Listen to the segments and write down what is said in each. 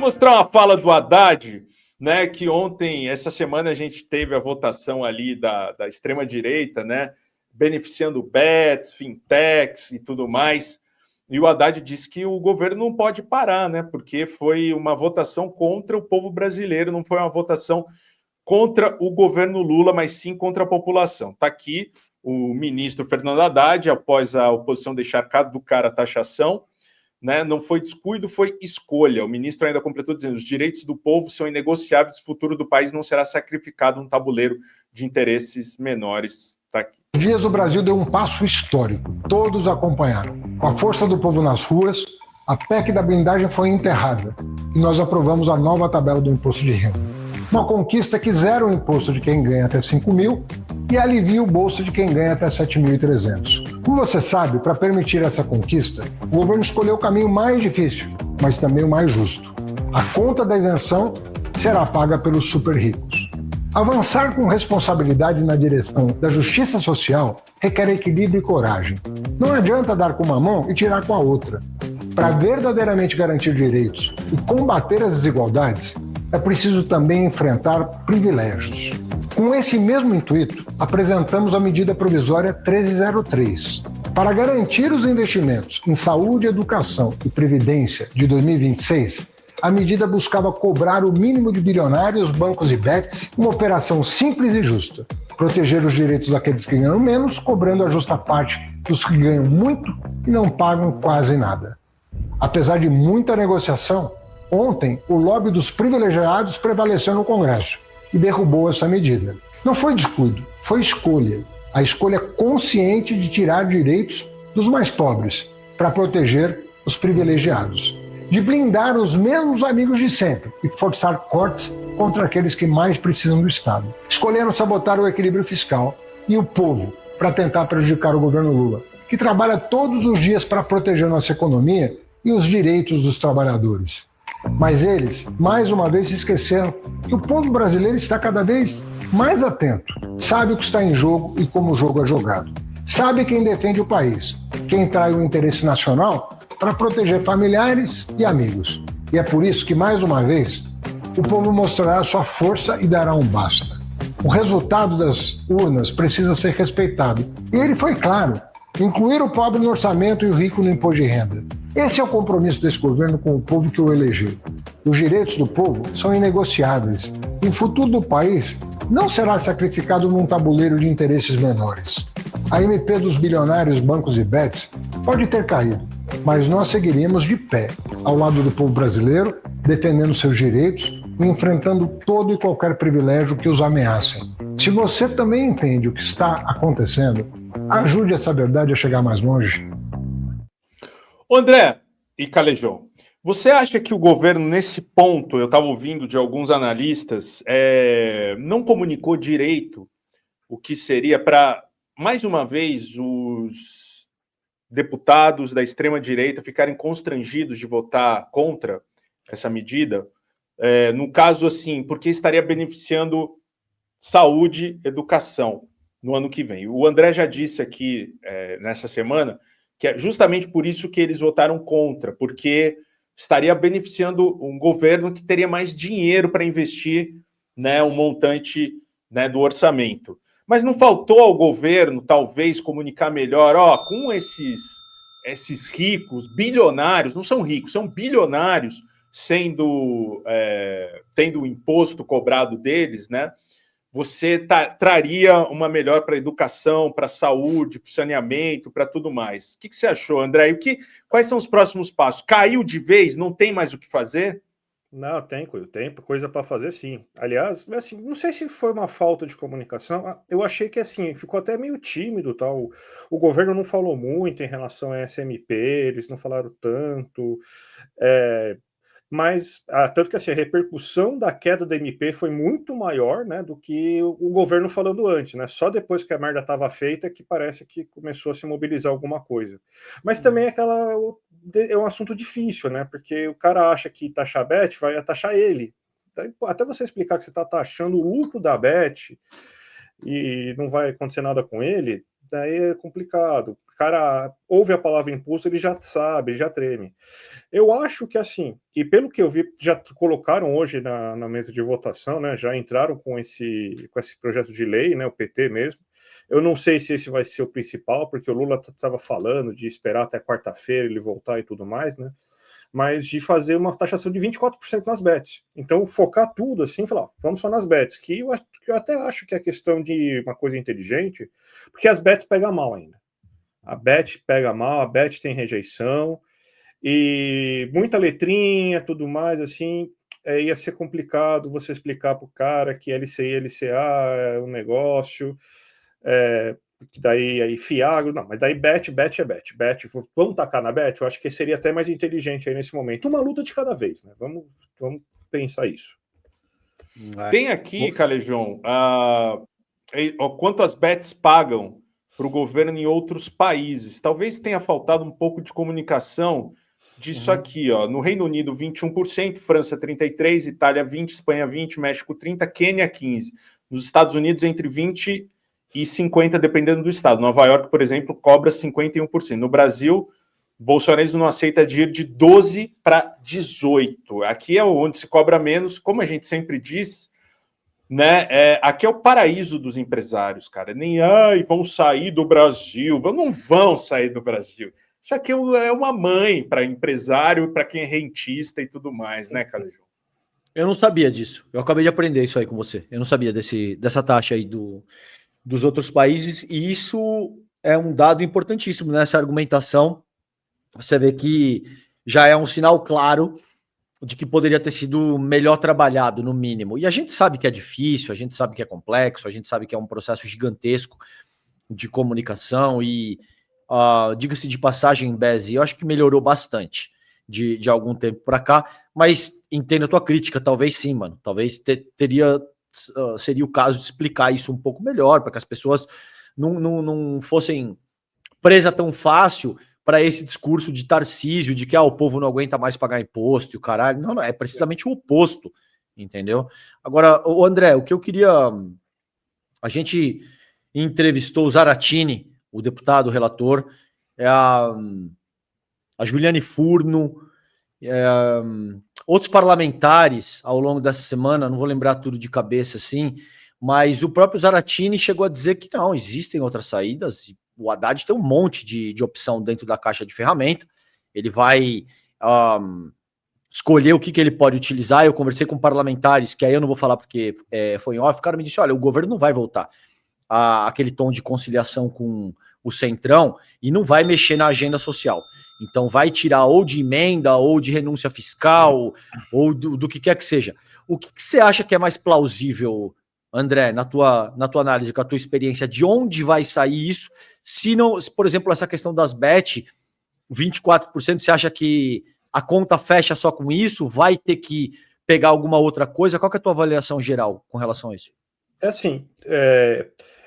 mostrar uma fala do Haddad, né? Que ontem, essa semana, a gente teve a votação ali da extrema-direita, né? Beneficiando bets, fintechs e tudo mais. E o Haddad disse que o governo não pode parar, né? Porque foi uma votação contra o povo brasileiro, não foi uma votação contra o governo Lula, mas sim contra a população. Está aqui o ministro Fernando Haddad, após a oposição deixar caducar a taxação, né? Não foi descuido, foi escolha. O ministro ainda completou dizendo: os direitos do povo são inegociáveis, o futuro do país não será sacrificado num tabuleiro de interesses menores. Está aqui. Dias o Brasil deu um passo histórico, todos acompanharam. Com a força do povo nas ruas, a PEC da blindagem foi enterrada e nós aprovamos a nova tabela do imposto de renda. Uma conquista que zera o imposto de quem ganha até 5 mil e alivia o bolso de quem ganha até 7.300. Como você sabe, para permitir essa conquista, o governo escolheu o caminho mais difícil, mas também o mais justo. A conta da isenção será paga pelos super ricos. Avançar com responsabilidade na direção da justiça social requer equilíbrio e coragem. Não adianta dar com uma mão e tirar com a outra. Para verdadeiramente garantir direitos e combater as desigualdades, é preciso também enfrentar privilégios. Com esse mesmo intuito, apresentamos a medida provisória 1303. Para garantir os investimentos em saúde, educação e previdência de 2026, a medida buscava cobrar o mínimo de bilionários, bancos e bets, uma operação simples e justa. Proteger os direitos daqueles que ganham menos, cobrando a justa parte dos que ganham muito e não pagam quase nada. Apesar de muita negociação, ontem o lobby dos privilegiados prevaleceu no Congresso e derrubou essa medida. Não foi descuido, foi escolha. A escolha consciente de tirar direitos dos mais pobres para proteger os privilegiados. De blindar os mesmos amigos de sempre e forçar cortes contra aqueles que mais precisam do Estado. Escolheram sabotar o equilíbrio fiscal e o povo para tentar prejudicar o governo Lula, que trabalha todos os dias para proteger nossa economia e os direitos dos trabalhadores. Mas eles, mais uma vez, se esqueceram que o povo brasileiro está cada vez mais atento, sabe o que está em jogo e como o jogo é jogado. Sabe quem defende o país, quem trai o interesse nacional para proteger familiares e amigos. E é por isso que, mais uma vez, o povo mostrará sua força e dará um basta. O resultado das urnas precisa ser respeitado. E ele foi claro: incluir o pobre no orçamento e o rico no imposto de renda. Esse é o compromisso desse governo com o povo que o elegeu. Os direitos do povo são inegociáveis. E o futuro do país não será sacrificado num tabuleiro de interesses menores. A MP dos bilionários, bancos e bets pode ter caído, mas nós seguiremos de pé, ao lado do povo brasileiro, defendendo seus direitos e enfrentando todo e qualquer privilégio que os ameacem. Se você também entende o que está acontecendo, ajude essa verdade a chegar mais longe. André e Calejão, você acha que o governo, nesse ponto, eu estava ouvindo de alguns analistas, não comunicou direito o que seria para, mais uma vez, os deputados da extrema-direita ficarem constrangidos de votar contra essa medida? No caso, assim, porque estaria beneficiando saúde e educação no ano que vem. O André já disse aqui, nessa semana, que é justamente por isso que eles votaram contra, porque estaria beneficiando um governo que teria mais dinheiro para investir, né, um montante, né, do orçamento. Mas não faltou ao governo, talvez, comunicar melhor, com esses ricos, bilionários, não são ricos, são bilionários, tendo o imposto cobrado deles, né? Você traria uma melhor para a educação, para a saúde, para o saneamento, para tudo mais. O que você achou, André? E quais são os próximos passos? Caiu de vez? Não tem mais o que fazer? Não, tem coisa para fazer, sim. Aliás, assim, não sei se foi uma falta de comunicação. Eu achei que assim ficou até meio tímido, tal. O governo não falou muito em relação a SMP, eles não falaram tanto. Mas, tanto que assim, a repercussão da queda da MP foi muito maior, né, do que o governo falando antes, né? Só depois que a merda estava feita que parece que começou a se mobilizar alguma coisa. Mas também é um assunto difícil, né? Porque o cara acha que taxar a Bet vai taxar ele. Até você explicar que você está taxando o lucro da Bet e não vai acontecer nada com ele, daí é complicado. cara ouve a palavra imposto, ele já sabe, já treme. Eu acho que assim, e pelo que eu vi, já colocaram hoje na mesa de votação, né? Já entraram com esse projeto de lei, né? O PT mesmo. Eu não sei se esse vai ser o principal, porque o Lula estava falando de esperar até quarta-feira ele voltar e tudo mais, né? Mas de fazer uma taxação de 24% nas bets. Então, focar tudo assim, falar, vamos só nas bets, que eu até acho que é questão de uma coisa inteligente, porque as bets pegam mal ainda. A bet pega mal, a bet tem rejeição, e muita letrinha, tudo mais, assim, ia ser complicado você explicar para o cara que LCI e LCA é um negócio, que daí aí Fiagro, não, mas daí bet é bet, vamos tacar na bet? Eu acho que seria até mais inteligente aí nesse momento. Uma luta de cada vez, né? Vamos pensar isso. Tem aqui, Calejão, quanto as bets pagam para o governo em outros países. Talvez tenha faltado um pouco de comunicação disso aqui, ó. No Reino Unido, 21%, França 33%, Itália 20%, Espanha 20%, México 30%, Quênia 15%. Nos Estados Unidos, entre 20% e 50%, dependendo do estado. Nova York, por exemplo, cobra 51%. No Brasil, o bolsonarismo não aceita de ir de 12% para 18%. Aqui é onde se cobra menos, como a gente sempre diz, né? Aqui é o paraíso dos empresários, cara. Nem vão sair do Brasil. Não vão sair do Brasil. Isso aqui é uma mãe para empresário, para quem é rentista e tudo mais, né, Calejão? Eu não sabia disso. Eu acabei de aprender isso aí com você. Eu não sabia dessa taxa aí dos outros países, e isso é um dado importantíssimo nessa argumentação. Você vê que já é um sinal claro de que poderia ter sido melhor trabalhado, no mínimo. E a gente sabe que é difícil, a gente sabe que é complexo, a gente sabe que é um processo gigantesco de comunicação e, diga-se de passagem, Bezi, eu acho que melhorou bastante de algum tempo para cá, mas entendo a tua crítica, talvez sim, mano. Talvez seria o caso de explicar isso um pouco melhor, para que as pessoas não fossem presas tão fácil para esse discurso de Tarcísio, de que o povo não aguenta mais pagar imposto e o caralho. Não, é precisamente o oposto, entendeu? Agora, o André, o que eu queria... A gente entrevistou o Zaratini, o deputado relator, a Juliane Furno, outros parlamentares ao longo dessa semana, não vou lembrar tudo de cabeça assim, mas o próprio Zaratini chegou a dizer que não, existem outras saídas, e o Haddad tem um monte de opção dentro da caixa de ferramenta, ele vai escolher o que ele pode utilizar. Eu conversei com parlamentares, que aí eu não vou falar porque foi em off, o cara me disse, olha, o governo não vai voltar àquele tom de conciliação com o Centrão e não vai mexer na agenda social. Então vai tirar ou de emenda, ou de renúncia fiscal, ou do que quer que seja. O que você acha que é mais plausível, André, na tua análise, com a tua experiência, de onde vai sair isso? Se não, por exemplo, essa questão das bet, 24%, você acha que a conta fecha só com isso? Vai ter que pegar alguma outra coisa? Qual que é a tua avaliação geral com relação a isso?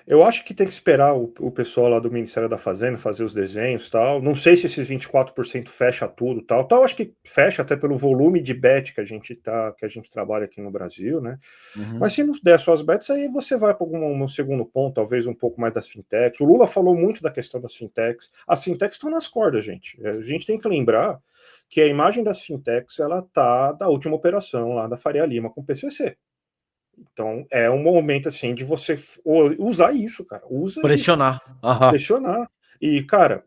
Eu acho que tem que esperar o pessoal lá do Ministério da Fazenda fazer os desenhos e tal. Não sei se esses 24% fecha tudo tal. Acho que fecha até pelo volume de bet que a gente trabalha aqui no Brasil, né? Uhum. Mas se não der só as bets, aí você vai para um segundo ponto, talvez um pouco mais das fintechs. O Lula falou muito da questão das fintechs. As fintechs estão nas cordas, gente. A gente tem que lembrar que a imagem das fintechs, ela tá da última operação lá da Faria Lima com o PCC. Então, é um momento, assim, de você usar isso, cara. Pressionar. Isso. Pressionar. E, cara,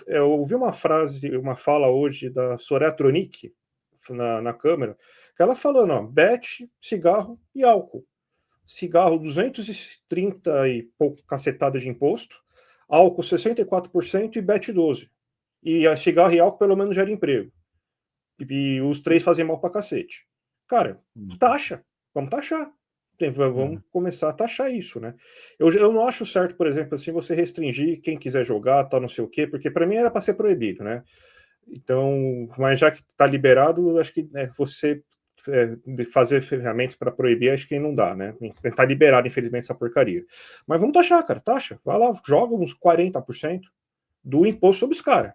eu ouvi uma fala hoje da Soraya Tronic na Câmara, que ela falando, ó, bet, cigarro e álcool. Cigarro, 230 e pouco cacetada de imposto, álcool, 64% e bet 12%. E a cigarro e álcool, pelo menos, gera emprego. E os três fazem mal pra cacete. Cara, taxa. Vamos taxar. Vamos começar a taxar isso, né? Eu não acho certo, por exemplo, assim, você restringir quem quiser jogar, tal, não sei o quê, porque para mim era para ser proibido, né? Então, mas já que está liberado, acho que você fazer ferramentas para proibir, acho que não dá, né? Tá liberado, infelizmente, essa porcaria. Mas vamos taxar, cara, taxa. Vai lá, joga uns 40% do imposto sobre os caras.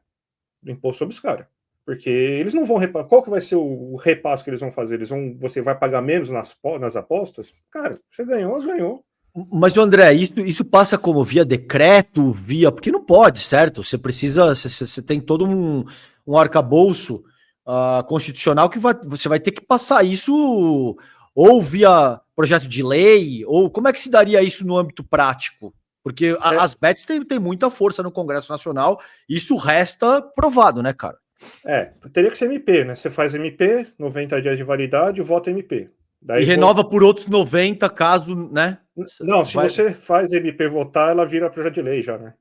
Do imposto sobre os caras. Porque eles não vão repassar. Qual que vai ser o repasse que eles vão fazer? Você vai pagar menos nas apostas? Cara, você ganhou. Mas, André, isso passa como via decreto, porque não pode, certo? Você tem todo um arcabouço constitucional que você vai ter que passar isso ou via projeto de lei, ou como é que se daria isso no âmbito prático? Porque as bets têm muita força no Congresso Nacional, isso resta provado, né, cara? Teria que ser MP, né? Você faz MP, 90 dias de validade, vota MP. Daí e renova por outros 90, caso, né? Não, se você faz MP votar, ela vira projeto de lei já, né?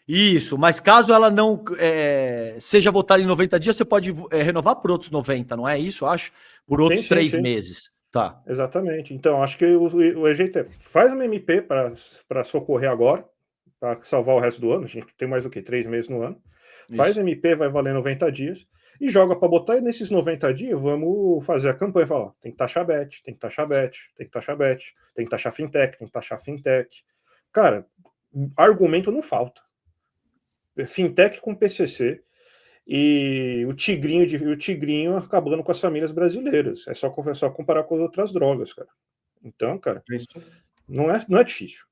Isso, mas caso ela não seja votada em 90 dias, você pode renovar por outros 90, não é isso, acho? Por outros 3 meses. Tá. Exatamente. Então, acho que o jeito é, faz uma MP para socorrer agora, para salvar o resto do ano. A gente tem mais o quê? 3 meses no ano. Faz MP, vai valer 90 dias, e joga para botar, e nesses 90 dias vamos fazer a campanha. Falar, ó, tem que taxar bet, tem que taxar bet, tem que taxar bet, tem que taxar fintech, tem que taxar fintech. Cara, argumento não falta. Fintech com PCC e o tigrinho acabando com as famílias brasileiras. É só comparar com as outras drogas, cara. Então, cara, não é difícil.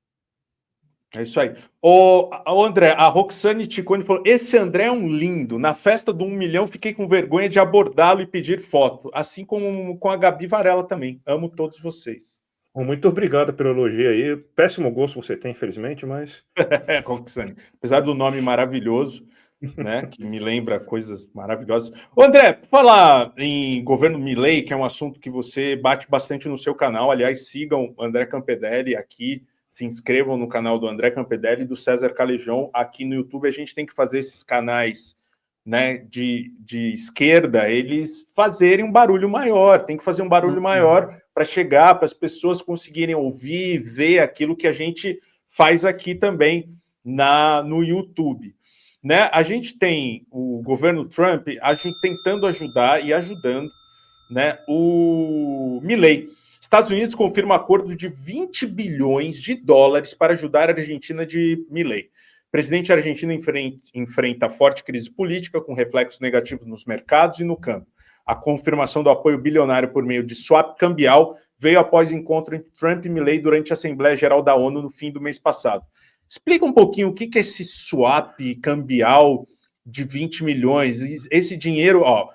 É isso aí. O André, a Roxane Ticone falou: esse André é um lindo. Na festa do 1 milhão, fiquei com vergonha de abordá-lo e pedir foto. Assim como com a Gabi Varela também. Amo todos vocês. Muito obrigado pelo elogio aí. Péssimo gosto você tem, infelizmente, mas. Roxane. Apesar do nome maravilhoso, né? Que me lembra coisas maravilhosas. Ô, André, falar em governo Milei, que é um assunto que você bate bastante no seu canal. Aliás, sigam o André Campedelli aqui. Se inscrevam no canal do André Campedelli e do César Calejão aqui no YouTube. A gente tem que fazer esses canais, né, de esquerda, eles fazerem um barulho maior. Tem que fazer um barulho maior para chegar, para as pessoas conseguirem ouvir, ver aquilo que a gente faz aqui também no YouTube. Né? A gente tem o governo Trump tentando ajudar e ajudando, né, o Milei. Estados Unidos confirma acordo de 20 bilhões de dólares para ajudar a Argentina de Milei. O presidente argentino enfrenta forte crise política, com reflexos negativos nos mercados e no campo. A confirmação do apoio bilionário por meio de swap cambial veio após encontro entre Trump e Milei durante a Assembleia Geral da ONU no fim do mês passado. Explica um pouquinho o que é esse swap cambial de 20 milhões. Esse dinheiro, ó,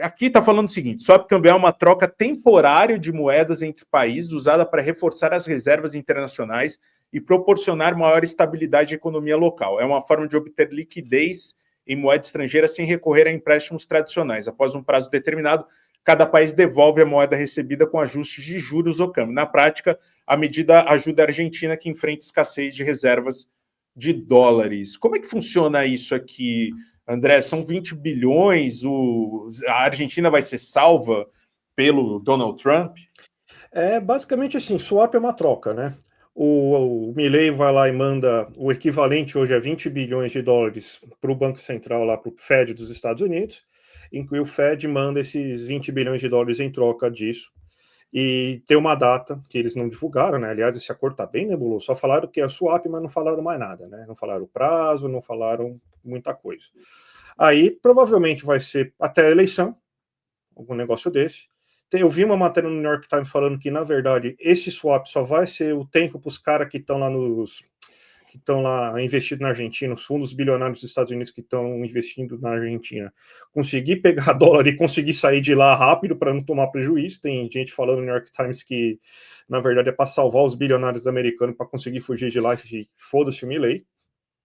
aqui está falando o seguinte: swap cambial é uma troca temporária de moedas entre países usada para reforçar as reservas internacionais e proporcionar maior estabilidade à economia local. É uma forma de obter liquidez em moeda estrangeira sem recorrer a empréstimos tradicionais. Após um prazo determinado, cada país devolve a moeda recebida com ajustes de juros ou câmbio. Na prática, a medida ajuda a Argentina, que enfrenta escassez de reservas de dólares. Como é que funciona isso aqui, André? São 20 bilhões, a Argentina vai ser salva pelo Donald Trump? Basicamente assim, swap é uma troca, né? O Milei vai lá e manda o equivalente hoje a 20 bilhões de dólares para o Banco Central, lá para o Fed dos Estados Unidos, em que o Fed manda esses 20 bilhões de dólares em troca disso. E tem uma data que eles não divulgaram, né? Aliás, esse acordo está bem nebuloso. Só falaram que é swap, mas não falaram mais nada, né? Não falaram o prazo, não falaram muita coisa. Aí, provavelmente, vai ser até a eleição, algum negócio desse. Eu vi uma matéria no New York Times falando que, na verdade, esse swap só vai ser o tempo para os caras que estão lá investidos na Argentina, os fundos bilionários dos Estados Unidos que estão investindo na Argentina, conseguir pegar dólar e conseguir sair de lá rápido para não tomar prejuízo. Tem gente falando no New York Times que, na verdade, é para salvar os bilionários americanos para conseguir fugir de lá e foda-se o Milei.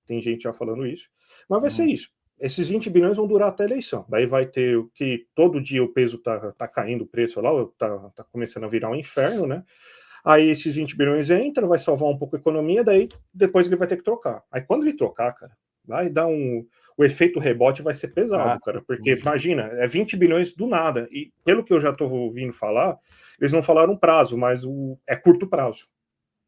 Tem gente já falando isso. Mas vai ser isso. Esses 20 bilhões vão durar até a eleição. Daí vai ter o que todo dia o peso tá caindo, o preço lá, tá começando a virar um inferno, né? Aí esses 20 bilhões entram, vai salvar um pouco a economia, daí depois ele vai ter que trocar. Aí quando ele trocar, cara, vai dar o efeito rebote vai ser pesado, cara, porque imagina, é 20 bilhões do nada. E pelo que eu já tô ouvindo falar, eles não falaram prazo, mas é curto prazo.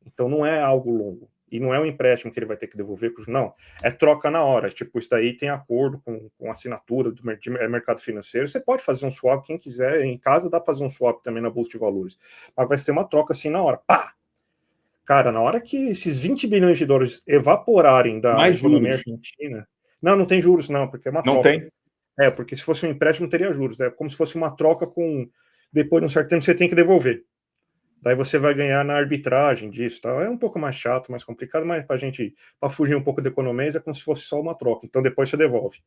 Então não é algo longo. E não é um empréstimo que ele vai ter que devolver, não, é troca na hora. Tipo, isso daí tem acordo com assinatura do mercado financeiro. Você pode fazer um swap, quem quiser, em casa dá para fazer um swap também na Bolsa de Valores. Mas vai ser uma troca assim na hora. Pá! Cara, na hora que esses 20 bilhões de dólares evaporarem da Mais economia juros. argentina... Não tem juros não, porque é uma troca. Não tem? Porque se fosse um empréstimo teria juros. É como se fosse uma troca com... Depois de um certo tempo você tem que devolver. Daí você vai ganhar na arbitragem disso, tá? É um pouco mais chato, mais complicado, mas para fugir um pouco da economia, é como se fosse só uma troca. Então depois você devolve.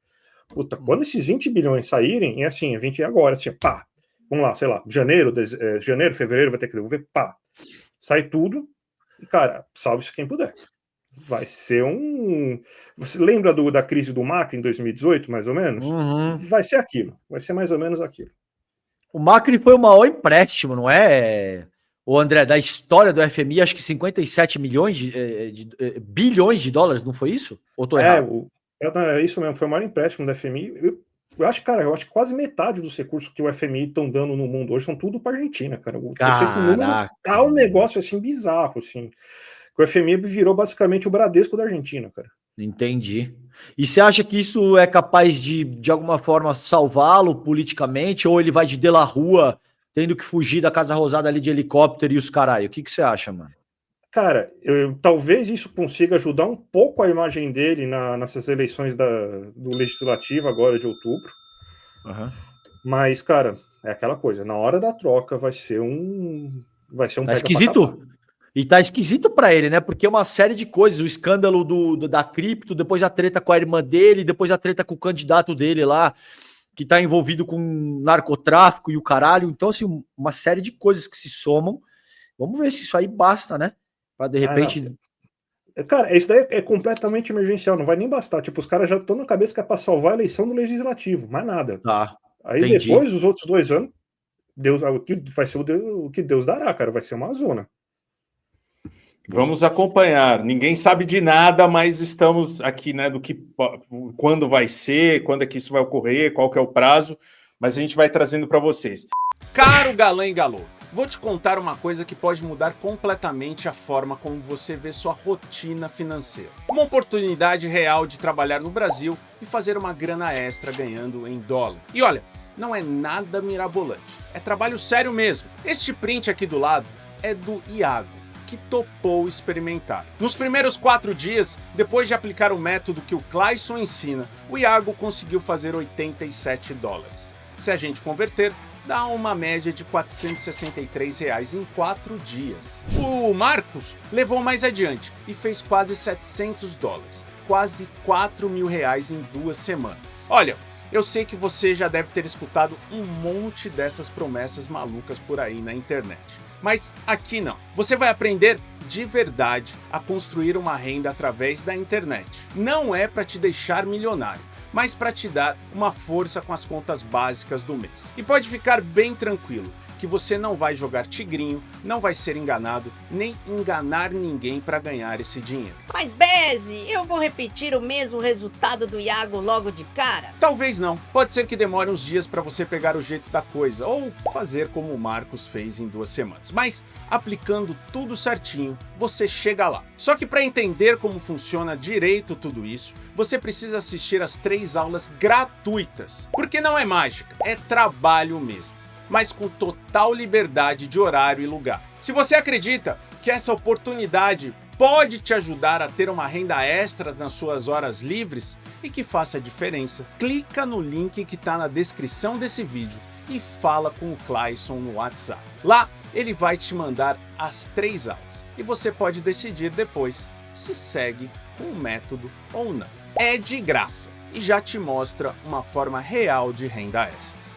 Puta, quando esses 20 bilhões saírem, é assim, 20 agora, assim, pá. Vamos lá, sei lá, janeiro, fevereiro vai ter que devolver, pá. Sai tudo e, cara, salve-se quem puder. Vai ser um... Você lembra da crise do Macri em 2018, mais ou menos? Vai ser aquilo. Vai ser mais ou menos aquilo. O Macri foi o maior empréstimo, não é, o André, da história do FMI, acho que 57 bilhões de dólares, não foi isso? Ou tô errado? É isso mesmo, foi o maior empréstimo do FMI. Eu acho, cara, eu acho que quase metade dos recursos que o FMI estão dando no mundo hoje são tudo para a Argentina, cara. Eu sei que o número tá um negócio assim bizarro, assim. O FMI virou basicamente o Bradesco da Argentina, cara. Entendi. E você acha que isso é capaz de alguma forma, salvá-lo politicamente? Ou ele vai de la Rua, tendo que fugir da Casa Rosada ali de helicóptero e os caralho? O que você acha, mano? Cara, talvez isso consiga ajudar um pouco a imagem dele nessas eleições do Legislativo agora de outubro. Uhum. Mas, cara, é aquela coisa. Na hora da troca vai ser um tá esquisito. E tá esquisito pra ele, né? Porque é uma série de coisas. O escândalo da cripto, depois a treta com a irmã dele, depois a treta com o candidato dele lá, que tá envolvido com narcotráfico e o caralho. Então, assim, uma série de coisas que se somam. Vamos ver se isso aí basta, né? Pra de repente... Cara, isso daí é completamente emergencial. Não vai nem bastar. Tipo, os caras já estão na cabeça que é pra salvar a eleição do Legislativo. Mais nada. Tá. Aí entendi. Depois, os outros 2 anos, vai ser o que Deus dará, cara. Vai ser uma zona. Vamos acompanhar. Ninguém sabe de nada, mas estamos aqui, né, quando vai ser, quando é que isso vai ocorrer, qual que é o prazo, mas a gente vai trazendo para vocês. Caro Galã e Galô, vou te contar uma coisa que pode mudar completamente a forma como você vê sua rotina financeira. Uma oportunidade real de trabalhar no Brasil e fazer uma grana extra ganhando em dólar. E olha, não é nada mirabolante, é trabalho sério mesmo. Este print aqui do lado é do Iago, que topou experimentar. Nos primeiros 4 dias, depois de aplicar o método que o Clayson ensina, o Iago conseguiu fazer 87 dólares. Se a gente converter, dá uma média de R$ 463 em 4 dias. O Marcos levou mais adiante e fez quase 700 dólares, quase R$ 4.000 em 2 semanas. Olha, eu sei que você já deve ter escutado um monte dessas promessas malucas por aí na internet. Mas aqui não. Você vai aprender de verdade a construir uma renda através da internet. Não é para te deixar milionário, mas para te dar uma força com as contas básicas do mês. E pode ficar bem tranquilo que você não vai jogar tigrinho, não vai ser enganado, nem enganar ninguém para ganhar esse dinheiro. Mas Beze, eu vou repetir o mesmo resultado do Iago logo de cara? Talvez não. Pode ser que demore uns dias para você pegar o jeito da coisa, ou fazer como o Marcos fez em 2 semanas. Mas, aplicando tudo certinho, você chega lá. Só que para entender como funciona direito tudo isso, você precisa assistir as 3 aulas gratuitas. Porque não é mágica, é trabalho mesmo, mas com total liberdade de horário e lugar. Se você acredita que essa oportunidade pode te ajudar a ter uma renda extra nas suas horas livres e que faça a diferença, clica no link que está na descrição desse vídeo e fala com o Clayson no WhatsApp. Lá ele vai te mandar as 3 aulas e você pode decidir depois se segue com o método ou não. É de graça e já te mostra uma forma real de renda extra.